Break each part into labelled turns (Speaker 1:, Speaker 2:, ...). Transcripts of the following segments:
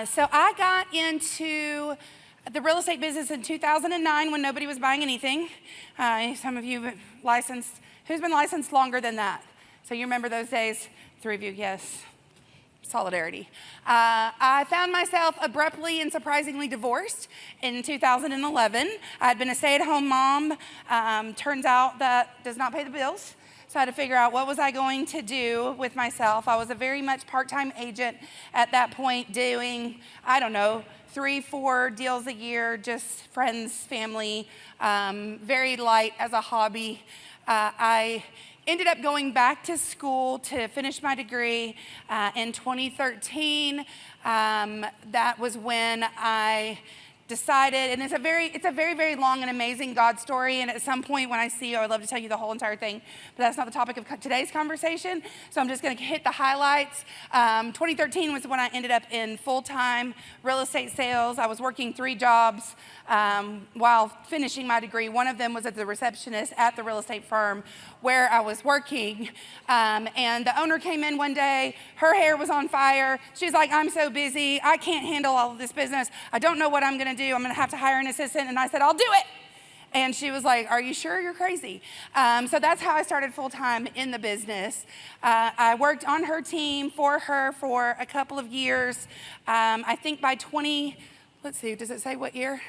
Speaker 1: So I got into the real estate business in 2009 when nobody was buying anything. Some of you licensed. Who's been licensed longer than that? So you remember those days? 3 of you, yes. Solidarity. I found myself abruptly and surprisingly divorced in 2011. I had been a stay-at-home mom. Turns out that does not pay the bills. So I had to figure out what was I going to do with myself. I was a very much part-time agent at that point doing, 3-4 deals a year, just friends, family, very light as a hobby. I ended up going back to school to finish my degree in 2013. That was when I decided, and it's a very, very long and amazing God story, and at some point when I see you, I would love to tell you the whole entire thing, but that's not the topic of today's conversation, so I'm just going to hit the highlights. 2013 was when I ended up in full-time real estate sales. I was working 3 jobs while finishing my degree. One of them was as a receptionist at the real estate firm where I was working, and the owner came in one day. Her hair was on fire. She was like, "I'm so busy. I can't handle all of this business. I don't know what I'm going to do. I'm going to have to hire an assistant." And I said, "I'll do it." And she was like, "Are you sure? You're crazy." So that's how I started full-time in the business. I worked on her team for her for a couple of years. I think by does it say what year?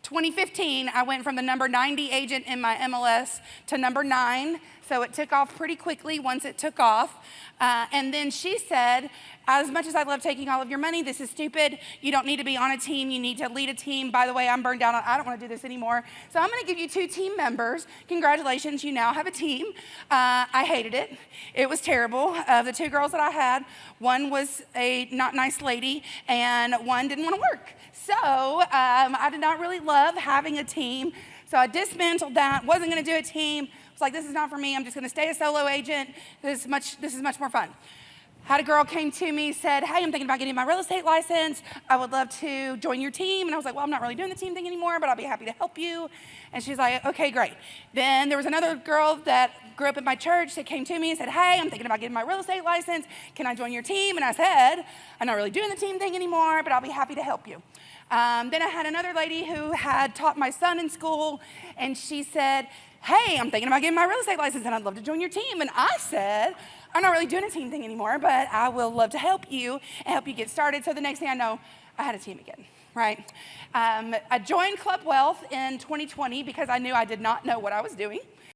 Speaker 1: 2015, I went from the number 90 agent in my MLS to number 9. So it took off pretty quickly once it took off. And then she said, "As much as I love taking all of your money, this is stupid. You don't need to be on a team. You need to lead a team. By the way, I'm burned out. I don't want to do this anymore. So I'm going to give you 2 team members. Congratulations, you now have a team." I hated it. It was terrible. Of the 2 girls that I had, one was a not nice lady and one didn't want to work. So I did not really love having a team. So I dismantled that, wasn't going to do a team. Was like, this is not for me. I'm just going to stay a solo agent. This is much more fun. Had a girl came to me, said, "Hey, I'm thinking about getting my real estate license. I would love to join your team." And I was like, "Well, I'm not really doing the team thing anymore, but I'll be happy to help you." And she's like, "Okay, great." Then there was another girl that grew up at my church that came to me and said, "Hey, I'm thinking about getting my real estate license. Can I join your team?" And I said, "I'm not really doing the team thing anymore, but I'll be happy to help you." Then I had another lady who had taught my son in school, and she said, "Hey, I'm thinking about getting my real estate license, and I'd love to join your team." And I said, "I'm not really doing a team thing anymore, but I will love to help you and help you get started." So the next thing I know, I had a team again, right? I joined Club Wealth in 2020 because I knew I did not know what I was doing.